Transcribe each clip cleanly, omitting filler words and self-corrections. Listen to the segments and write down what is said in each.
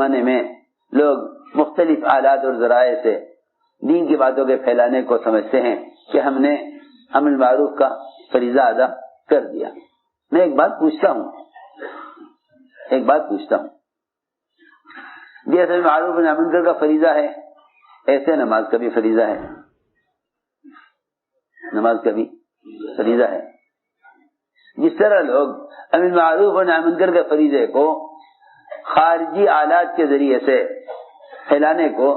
زمانے میں لوگ مختلف آلات اور ذرائع سے دین کی باتوں کے پھیلانے کو سمجھتے ہیں کہ ہم نے امر معروف کا فریضہ ادا کر دیا. میں ایک بات پوچھتا ہوں جیسے معروف و نہی عن منکر کا فریضہ ہے ایسے نماز کا بھی فریضہ ہے. جس طرح لوگ امر معروف و نہی عن منکر کے فریضے کو خارجی آلات کے ذریعے سے پھیلانے کو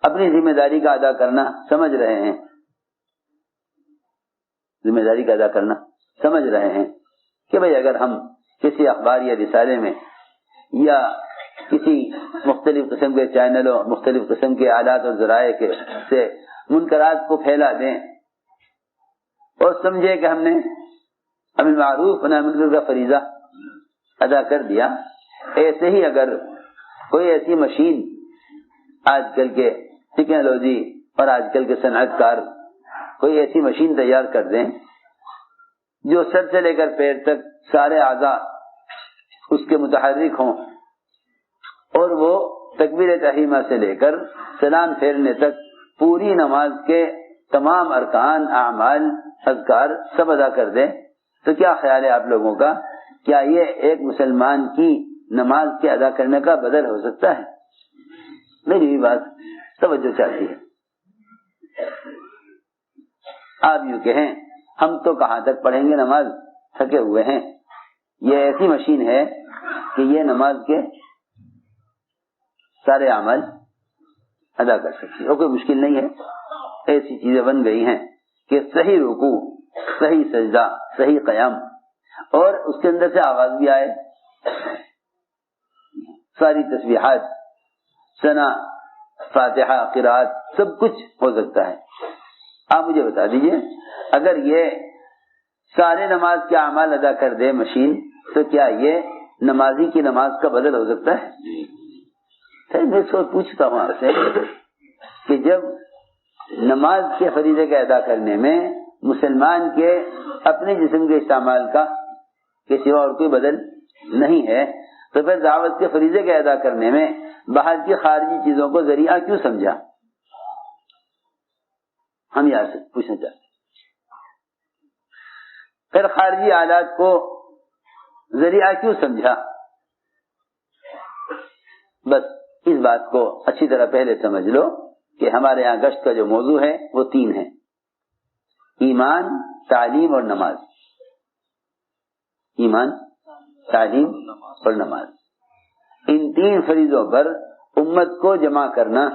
اپنی ذمہ داری کا ادا کرنا سمجھ رہے ہیں کہ بھئی اگر ہم کسی اخبار یا رسالے میں یا کسی مختلف قسم کے چینلوں مختلف قسم کے آلات اور ذرائع سے منکرات کو پھیلا دیں اور سمجھے کہ ہم نے امر معروف و نہی عن منکر کا فریضہ ادا کر دیا، ایسے ہی اگر کوئی ایسی مشین آج کل کے ٹیکنالوجی اور آج کل کے صنعت کار کوئی ایسی مشین تیار کر دیں جو سر سے لے کر پیر تک سارے اعضاء اس کے متحرک ہوں اور وہ تکبیر تحریمہ سے لے کر سلام پھیرنے تک پوری نماز کے تمام ارکان اعمال اذکار سب ادا کر دیں، تو کیا خیال ہے آپ لوگوں کا؟ کیا یہ ایک مسلمان کی نماز کے ادا کرنے کا بدل ہو سکتا ہے؟ میری بھی بات توجہ چاہتی ہے. آپ یوں کہیں ہم تو کہاں تک پڑھیں گے نماز، تھکے ہوئے ہیں. یہ ایسی مشین ہے کہ یہ نماز کے سارے عمل ادا کر سکتی ہے اور کوئی مشکل نہیں ہے. ایسی چیزیں بن گئی ہیں کہ صحیح رکوع، صحیح سجدہ، صحیح قیام اور اس کے اندر سے آواز بھی آئے، ساری تسبیحات، ثنا، فاتحہ، قرات سب کچھ ہو سکتا ہے. آپ مجھے بتا دیجئے اگر یہ سارے نماز کے اعمال ادا کر دے مشین تو کیا یہ نمازی کی نماز کا بدل ہو سکتا ہے؟ میں پوچھتا ہوں آپ سے کہ جب نماز کے فریضے کے ادا کرنے میں مسلمان کے اپنے جسم کے استعمال کا کے سوا اور کوئی بدل نہیں ہے تو پھر دعوت کے فریضے کے ادا کرنے میں باہر کی خارجی چیزوں کو ذریعہ کیوں سمجھا؟ ہم یہاں سے پوچھنا چاہتے ہیں. پھر خارجی آلات کو ذریعہ کیوں سمجھا؟ بس اس بات کو اچھی طرح پہلے سمجھ لو کہ ہمارے یہاں گشت کا جو موضوع ہے وہ 3 ہے: ایمان، تعلیم اور نماز. ایمان، تعلیم اور نماز، ان 3 فریضوں پر امت کو جمع کرنا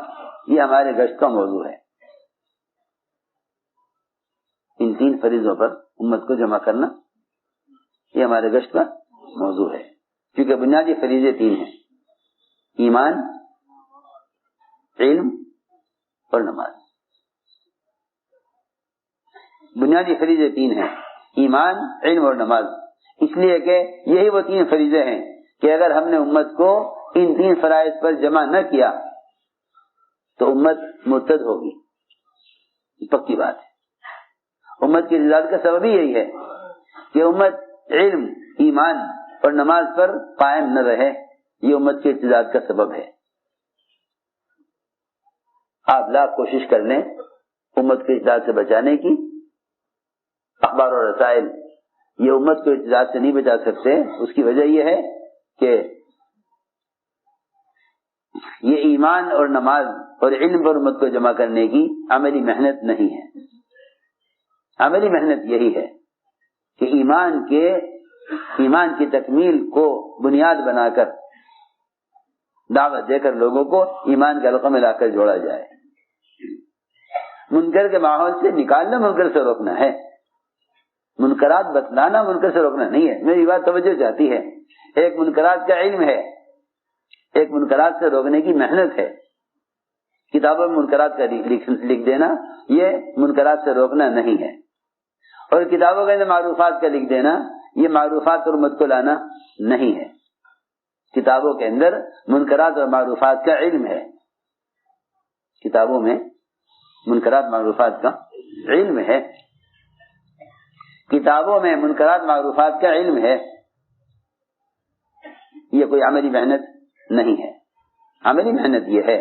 یہ ہمارے گشت کا موضوع ہے. ان 3 فریضوں پر امت کو جمع کرنا یہ ہمارے گشت کا موضوع ہے کیونکہ بنیادی فریضے 3 ہیں: ایمان، علم اور نماز. بنیادی فریضے 3 ہیں: ایمان، علم اور نماز. اس لیے کہ یہی وہ 3 فریضے ہیں کہ اگر ہم نے امت کو ان 3 فرائض پر جمع نہ کیا تو امت مرتد ہوگی. پکی بات ہے. امت کی ارتداد کا سبب ہی یہی ہے کہ امت علم، ایمان اور نماز پر قائم نہ رہے. یہ امت کی ارتداد کا سبب ہے. آپ لاکھ کوشش کر لیں امت کو ارتداد سے بچانے کی، اخبار اور رسائل یہ امت کو ارتداد سے نہیں بچا سکتے. اس کی وجہ یہ ہے کہ یہ ایمان اور نماز اور علم پر امت کو جمع کرنے کی عملی محنت نہیں ہے. عملی محنت یہی ہے کہ ایمان کی تکمیل کو بنیاد بنا کر دعوت دے کر لوگوں کو ایمان کا حلقہ میں لا کر جوڑا جائے. منکر کے ماحول سے نکالنا منکر سے روکنا ہے. منکرات بتلانا منکر سے روکنا نہیں ہے. میری بات توجہ چاہتی ہے. ایک منکرات کا علم ہے، ایک منکرات سے روکنے کی محنت ہے. کتابوں میں منکرات کا لکھ دینا یہ منکرات سے روکنا نہیں ہے، اور کتابوں کے اندر معروفات کا لکھ دینا یہ معروفات اور امت کو لانا نہیں ہے. کتابوں کے اندر منکرات اور معروفات کا علم ہے. کتابوں میں منکرات معروفات کا علم ہے. کتابوں میں منکرات معروفات کا علم ہے. یہ کوئی عملی محنت نہیں ہے. عملی محنت یہ ہے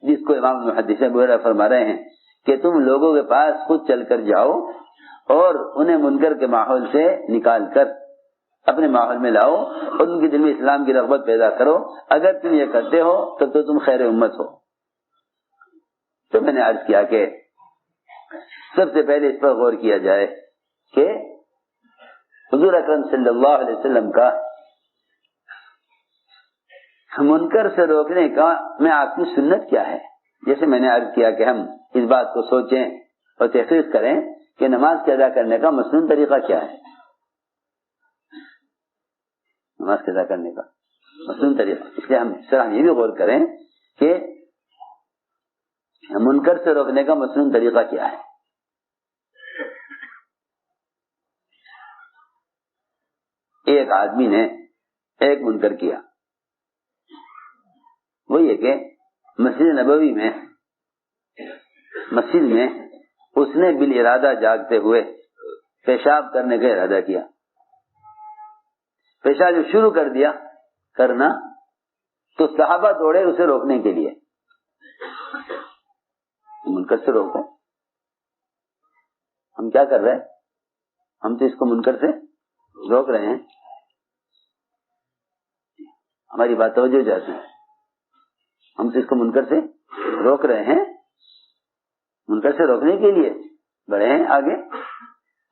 جس کو امام محدثین وغیرہ فرما رہے ہیں کہ تم لوگوں کے پاس خود چل کر جاؤ اور انہیں منکر کے ماحول سے نکال کر اپنے ماحول میں لاؤ اور ان کے دل میں اسلام کی رغبت پیدا کرو. اگر تم یہ کرتے ہو تب تو تم خیر امت ہو. تو میں نے عرض کیا کہ سب سے پہلے اس پر غور کیا جائے کہ حضور اکرم صلی اللہ علیہ وسلم کا منکر سے روکنے کا میں آپ کی سنت کیا ہے. جیسے میں نے عرض کیا کہ ہم اس بات کو سوچیں اور تحقیق کریں کہ نماز کے ادا کرنے کا مسنون طریقہ کیا ہے. نماز کے ادا کرنے کا مسنون طریقہ، اس لیے ہم یہ بھی غور کریں کہ منکر سے روکنے کا مسنون طریقہ کیا ہے. ایک آدمی نے ایک منکر کیا، وہ یہ کہ مسجد نبوی میں مسجد میں اس نے بالارادہ جاگتے ہوئے پیشاب کرنے کا ارادہ کیا. پیشاب جب شروع کر دیا کرنا تو صحابہ دوڑے اسے روکنے کے لیے. منکر سے روکو، ہم کیا کر رہے ہیں؟ ہم تو اس کو منکر سے روک رہے ہیں. ہماری بات توجہ جاتی ہے، ہم تو اس کو منکر سے روک رہے ہیں. منکر سے روکنے کے لیے بڑھے ہیں آگے.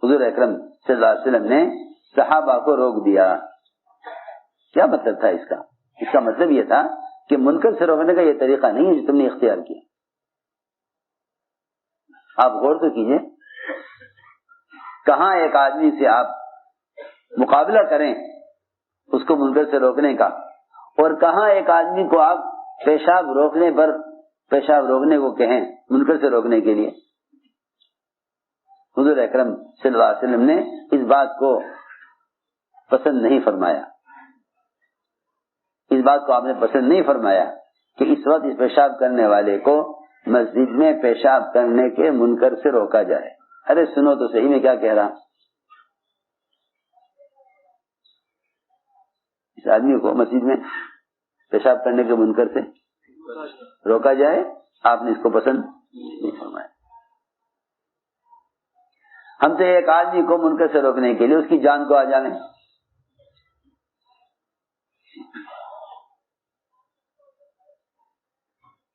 حضور اکرم صلی اللہ علیہ وسلم نے صحابہ کو روک دیا. کیا مطلب تھا اس کا؟ اس کا مطلب یہ تھا کہ منکر سے روکنے کا یہ طریقہ نہیں ہے جو تم نے اختیار کیا. آپ غور تو کیجئے، کہاں ایک آدمی سے آپ مقابلہ کریں اس کو منکر سے روکنے کا، اور کہاں ایک آدمی کو آپ پیشاب روکنے پر پیشاب روکنے کو کہیں منکر سے روکنے کے لیے. حضور اکرم صلی اللہ علیہ وسلم نے اس بات کو پسند نہیں فرمایا. اس بات کو آپ نے پسند نہیں فرمایا کہ اس وقت اس پیشاب کرنے والے کو مسجد میں پیشاب کرنے کے منکر سے روکا جائے. ارے سنو تو صحیح میں کیا کہہ رہا. اس آدمی کو مسجد میں پیشاب کرنے کے منکر سے روکا جائے، آپ نے اس کو پسند نہیں فرمایا. ہم تو ایک آدمی کو منکر سے روکنے کے لیے اس کی جان کو آ جانے،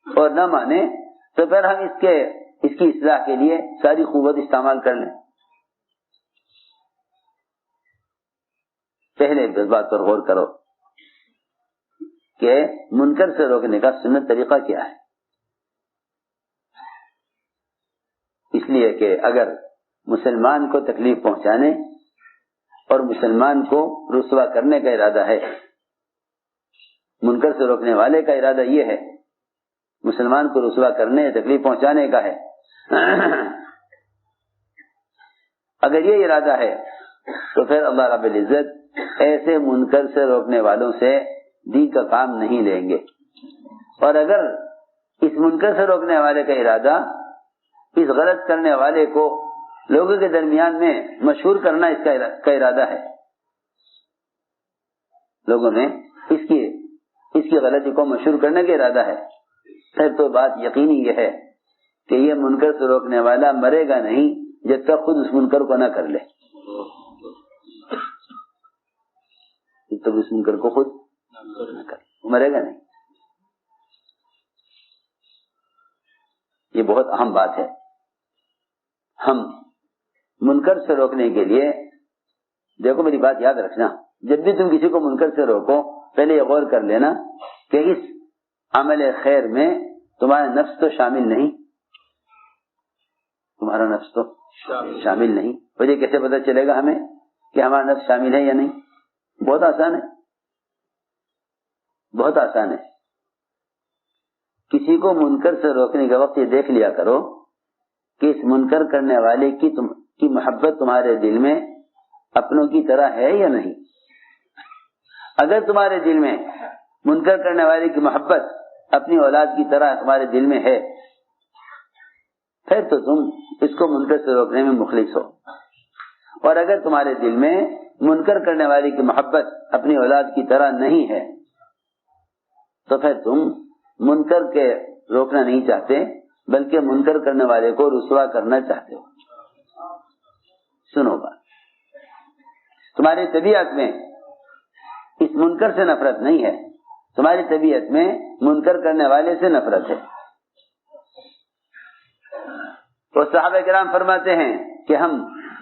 اور نہ مانے تو پھر ہم اس کی اصلاح کے لیے ساری قوت استعمال کر لیں. پہلے اس بات پر غور کرو کہ منکر سے روکنے کا سنت طریقہ کیا ہے. اس لیے کہ اگر مسلمان کو تکلیف پہنچانے اور مسلمان کو رسوا کرنے کا ارادہ ہے، منکر سے روکنے والے کا ارادہ یہ ہے مسلمان کو رسوا کرنے تکلیف پہنچانے کا ہے، اگر یہ ارادہ ہے تو پھر اللہ رب العزت ایسے منکر سے روکنے والوں سے دین کا کام نہیں لیں گے. اور اگر اس منکر سے روکنے والے کا ارادہ اس غلط کرنے والے کو لوگوں کے درمیان میں مشہور کرنا اس کا ارادہ ہے، لوگوں میں اس کی غلطی کو مشہور کرنے کا ارادہ ہے، پھر تو بات یقینی یہ ہے کہ یہ منکر سے روکنے والا مرے گا نہیں جب تک خود اس منکر کو نہ کر لے. جب تک اس منکر کو خود نہ کر لے مرے گا نہیں. یہ بہت اہم بات ہے. ہم منکر سے روکنے کے لیے، دیکھو میری بات یاد رکھنا، جب بھی تم کسی کو منکر سے روکو پہلے یہ غور کر لینا کہ اس عمل خیر میں تمہارا نفس تو شامل نہیں، تمہارا نفس تو شامل نہیں. وجہ کیسے پتہ چلے گا ہمیں کہ ہمارا نفس شامل ہے یا نہیں؟ بہت آسان ہے، بہت آسان ہے. کسی کو منکر سے روکنے کے وقت یہ دیکھ لیا کرو کہ اس منکر کرنے والے کی محبت تمہارے دل میں اپنوں کی طرح ہے یا نہیں. اگر تمہارے دل میں منکر کرنے والے کی محبت اپنی اولاد کی طرح تمہارے دل میں ہے پھر تو تم اس کو منکر سے روکنے میں مخلص ہو. اور اگر تمہارے دل میں منکر کرنے والے کی محبت اپنی اولاد کی طرح نہیں ہے تو پھر تم منکر کے روکنا نہیں چاہتے بلکہ منکر کرنے والے کو رسوا کرنا چاہتے ہو. سنو بات، تمہاری طبیعت میں اس منکر سے نفرت نہیں ہے، تمہاری طبیعت میں منکر کرنے والے سے نفرت ہے. تو صحابہ کرام فرماتے ہیں کہ ہم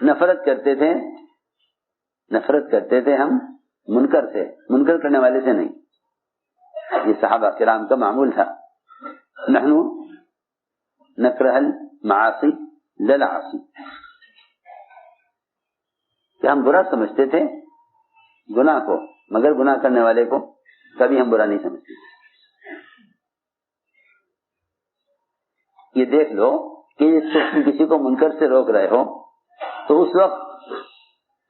نفرت کرتے تھے ہم منکر سے، منکر کرنے والے سے نہیں. یہ صحابہ کرام کا معمول تھا. نحن نکرہ المعاصی لا العاصی، کہ ہم برا سمجھتے تھے گناہ کو مگر گناہ کرنے والے کو کبھی ہم برا نہیں سمجھتے. یہ دیکھ لو کہ تم کسی کو منکر سے روک رہے ہو تو اس وقت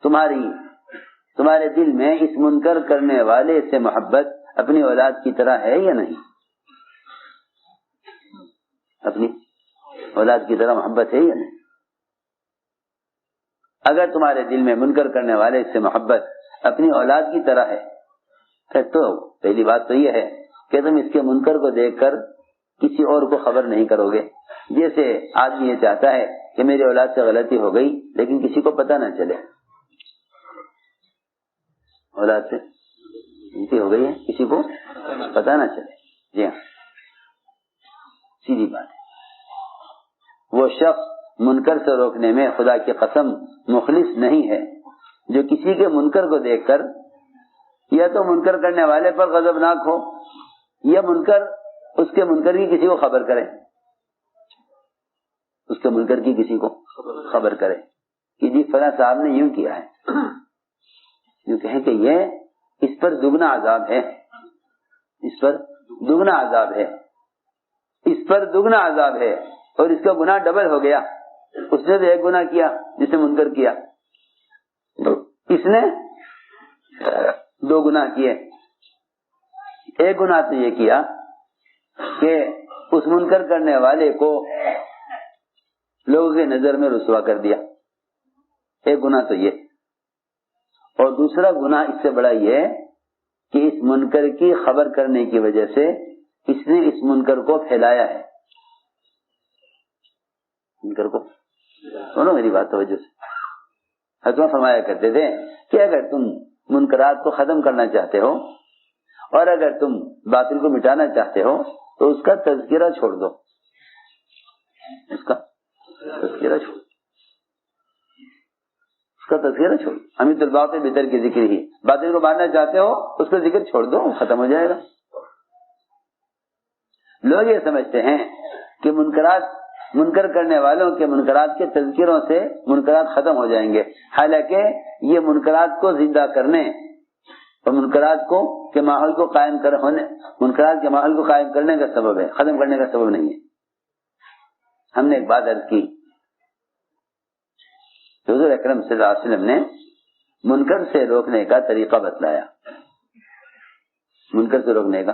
تمہارے دل میں اس منکر کرنے والے سے محبت اپنی اولاد کی طرح ہے یا نہیں؟ اپنی اولاد کی طرح محبت ہے یا نہیں؟ اگر تمہارے دل میں منکر کرنے والے سے محبت اپنی اولاد کی طرح ہے پھر تو پہلی بات تو یہ ہے کہ تم اس کے منکر کو دیکھ کر کسی اور کو خبر نہیں کرو گے. جیسے آدمی یہ چاہتا ہے کہ میری اولاد سے غلطی ہو گئی لیکن کسی کو پتہ نہ چلے، اولاد سے غلطی ہو گئی ہے کسی کو پتہ نہ چلے. جی ہاں، سیدھی بات ہے. وہ شخص منکر سے روکنے میں خدا کی قسم مخلص نہیں ہے جو کسی کے منکر کو دیکھ کر یا تو منکر کرنے والے پر غضبناک ہو یا اس کے منکر کی کسی کو خبر کرے، اس کے منکر کی کسی کو خبر کرے کہ جی فلاں صاحب نے یوں کیا ہے، یوں کہیں کہ یہ اس پر دگنا عذاب ہے، اس پر دگنا عذاب ہے، اس پر دگنا عذاب ہے اور اس کا گناہ ڈبل ہو گیا. اس نے تو ایک گناہ کیا جس نے منکر کیا، اس نے دو گناہ کیے. ایک گناہ تو یہ کیا کہ اس منکر کرنے والے کو لوگوں کی نظر میں رسوا کر دیا، ایک گناہ تو یہ. اور دوسرا گناہ اس سے بڑا یہ کہ اس منکر کی خبر کرنے کی وجہ سے اس نے اس منکر کو پھیلایا ہے. منکر کو سنو میری بات توجہ سے. حضرت فرمایا کرتے تھے کہ اگر تم منکرات کو ختم کرنا چاہتے ہو اور اگر تم باطل کو مٹانا چاہتے ہو تو اس کا تذکرہ چھوڑ دو، اس کا تذکرہ چھوڑ، اس کا تذکرہ چھوڑ. امیت الباطل بتر کی ذکر ہی، باطل کو مارنا چاہتے ہو اس کا ذکر چھوڑ دو، ختم ہو جائے گا. لوگ یہ سمجھتے ہیں کہ منکر کرنے والوں کے منکرات کے تذکروں سے منکرات ختم ہو جائیں گے، حالانکہ یہ منکرات کو زندہ کرنے اور منکرات کے ماحول کو قائم منکرات کے ماحول کو قائم کرنے کا سبب ہے، ختم کرنے کا سبب نہیں ہے. ہم نے ایک بات عرض کی، حضور اکرم صلی اللہ علیہ وسلم نے منکر سے روکنے کا طریقہ بتلایا، منکر سے روکنے کا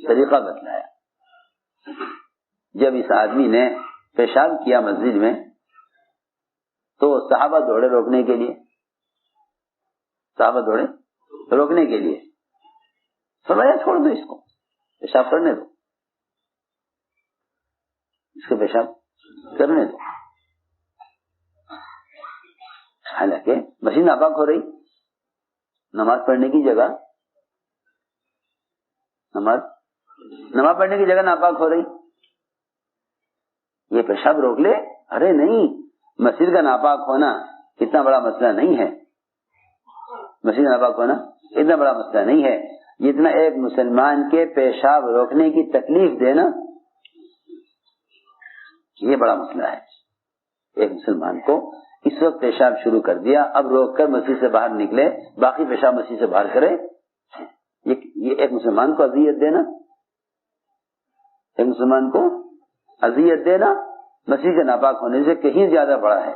طریقہ بتلایا. جب اس آدمی نے پیشاب کیا مسجد میں تو صحابہ دوڑے روکنے کے لیے، صحابہ دوڑے روکنے کے لیے. فرمایا چھوڑ دو، اس کو پیشاب کرنے دو، اس کو پیشاب کرنے دو. حالانکہ مسجد ناپاک ہو رہی، نماز پڑھنے کی جگہ نماز پڑھنے کی جگہ ناپاک ہو رہی، یہ پیشاب روک لے. ارے نہیں، مسجد کا ناپاک ہونا اتنا بڑا مسئلہ نہیں ہے، مسجد ناپاک ہونا اتنا بڑا مسئلہ نہیں ہے جتنا ایک مسلمان کے پیشاب روکنے کی تکلیف دینا یہ بڑا مسئلہ ہے. ایک مسلمان کو اس وقت پیشاب شروع کر دیا، اب روک کر مسجد سے باہر نکلے، باقی پیشاب مسجد سے باہر کرے، یہ ایک مسلمان کو اذیت دینا، ایک مسلمان کو اذیت دینا مسجد کے ناپاک ہونے سے کہیں زیادہ بڑا ہے،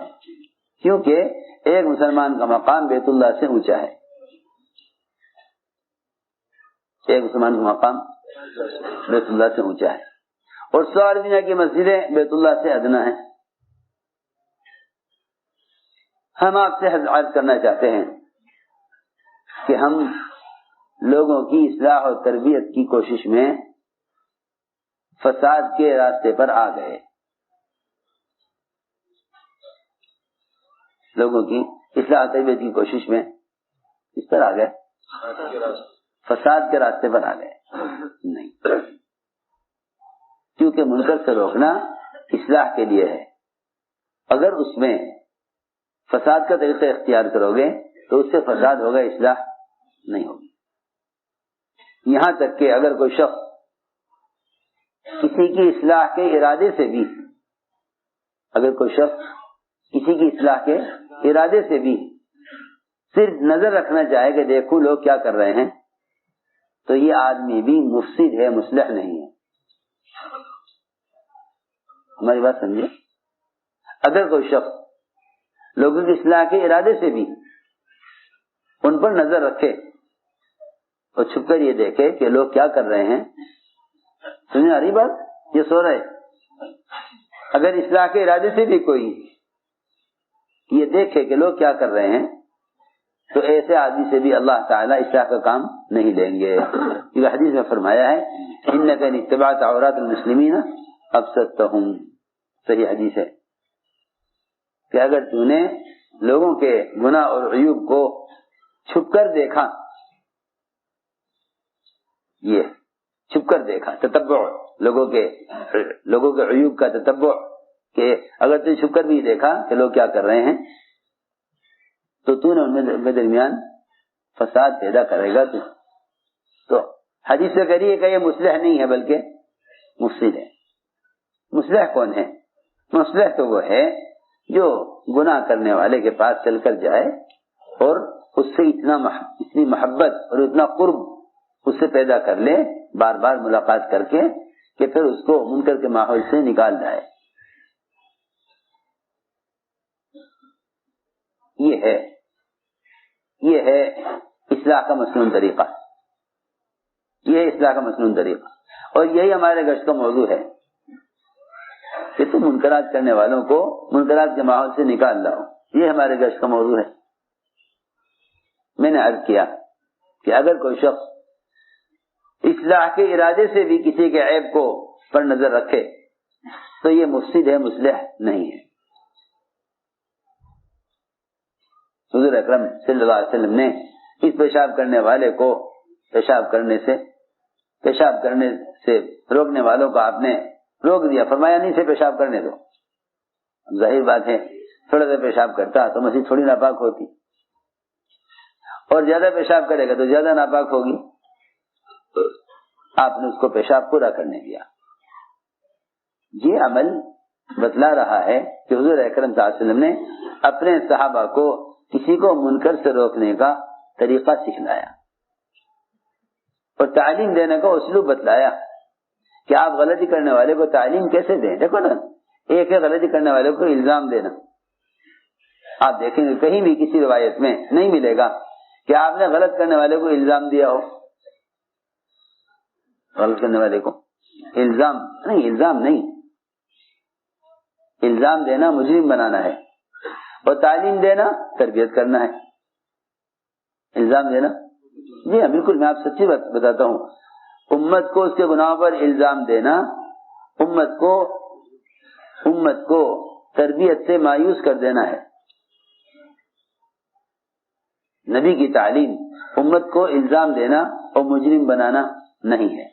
کیونکہ ایک مسلمان کا مقام بیت اللہ سے اونچا ہے. ایک مسلمان کا مقام بیت اللہ سے اونچا ہے اور ساری دنیا کی مسجدیں بیت اللہ سے ادنا ہیں. ہم آپ سے عرض کرنا چاہتے ہیں کہ ہم لوگوں کی اصلاح اور تربیت کی کوشش میں فساد کے راستے پر آ گئے، لوگوں کی اصلاح تربیت کی کوشش میں اس پر آ گئے، فساد کے راستے پر آ گئے نہیں، کیونکہ منکر سے روکنا اصلاح کے لیے ہے، اگر اس میں فساد کا طریقہ اختیار کرو گے تو اس سے فساد ہوگا، اصلاح نہیں ہوگی۔ یہاں تک کہ اگر کوئی شخص کسی کی اصلاح کے ارادے سے بھی، اگر کوئی شخص کسی کی اصلاح کے ارادے سے بھی صرف نظر رکھنا چاہے کہ دیکھو لوگ کیا کر رہے ہیں، تو یہ آدمی بھی مفسد ہے، مصلح نہیں ہے۔ ہماری بات سمجھے؟ اگر کوئی شخص لوگوں کی اصلاح کے ارادے سے بھی ان پر نظر رکھے اور چھپ کر یہ دیکھے کہ لوگ کیا کر رہے ہیں، سمجھ آ رہی بات؟ یہ سو رہے، اگر اصلاح کے ارادے سے بھی کوئی یہ دیکھے کہ لوگ کیا کر رہے ہیں، تو ایسے آدمی سے بھی اللہ تعالیٰ اصلاح کا کام نہیں لیں گے۔ یہ حدیث میں فرمایا ہے انک ان اتبعت عورات المسلمین افسدتہم، صحیح حدیث ہے کہ اگر تو نے لوگوں کے گناہ اور عیوب کو چھپ کر دیکھا، یہ چھپ کر دیکھا، تتبع لوگوں کے عیوب کا تتبع، کہ اگر تو چھپ کر بھی دیکھا کہ لوگ کیا کر رہے ہیں تو نے ان کے درمیان فساد پیدا کرے گا۔ تو حدیث سے کہہ رہی ہے کہ یہ مصلح نہیں ہے بلکہ مفسد ہے۔ مصلح کون ہے؟ مصلح تو وہ ہے جو گناہ کرنے والے کے پاس چل کر جائے اور اس سے اتنی محبت اور اتنا قرب اس سے پیدا کر لے، بار بار ملاقات کر کے، کہ پھر اس کو منکر کے ماحول سے نکال جائے۔ یہ ہے اصلاح کا مسنون طریقہ، یہ ہے اصلاح کا مسنون طریقہ، اور یہی ہمارے گشت کا موضوع ہے کہ تم منکرات کرنے والوں کو منکرات کے ماحول سے نکال لاؤ، یہ ہمارے گشت کا موضوع ہے۔ میں نے عرض کیا کہ اگر کوئی شخص اصلاح کے ارادے سے بھی کسی کے عیب کو پر نظر رکھے تو یہ مفسد ہے، مصلح نہیں ہے۔ حضور اکرم صلی اللہ علیہ وسلم نے اس پیشاب کرنے والے کو پیشاب کرنے سے روکنے والوں کو آپ نے روک دیا، فرمایا نہیں سے پیشاب کرنے دو۔ ظاہر بات ہے تھوڑا سا پیشاب کرتا تو مسجد تھوڑی ناپاک ہوتی، اور زیادہ پیشاب کرے گا تو زیادہ ناپاک ہوگی۔ آپ نے اس کو پیشاب پورا کرنے دیا۔ یہ عمل بتلا رہا ہے کہ حضور اکرم صلی اللہ علیہ وسلم نے اپنے صحابہ کو کسی کو منکر سے روکنے کا طریقہ سکھلایا اور تعلیم دینے کا اسلوب بتلایا کہ آپ غلطی کرنے والے کو تعلیم کیسے دیں۔ دیکھو نا، ایک ہے غلطی کرنے والے کو الزام دینا، آپ دیکھیں گے کہیں بھی کسی روایت میں نہیں ملے گا کہ آپ نے غلط کرنے والے کو الزام دیا ہو۔ غلط کرنے والے کو الزام نہیں، الزام دینا مجرم بنانا ہے، اور تعلیم دینا تربیت کرنا ہے۔ الزام دینا، جی ہاں بالکل، میں آپ سچی بات بتاتا ہوں، امت کو اس کے گناہوں پر الزام دینا امت کو تربیت سے مایوس کر دینا ہے۔ نبی کی تعلیم امت کو الزام دینا اور مجرم بنانا نہیں ہے۔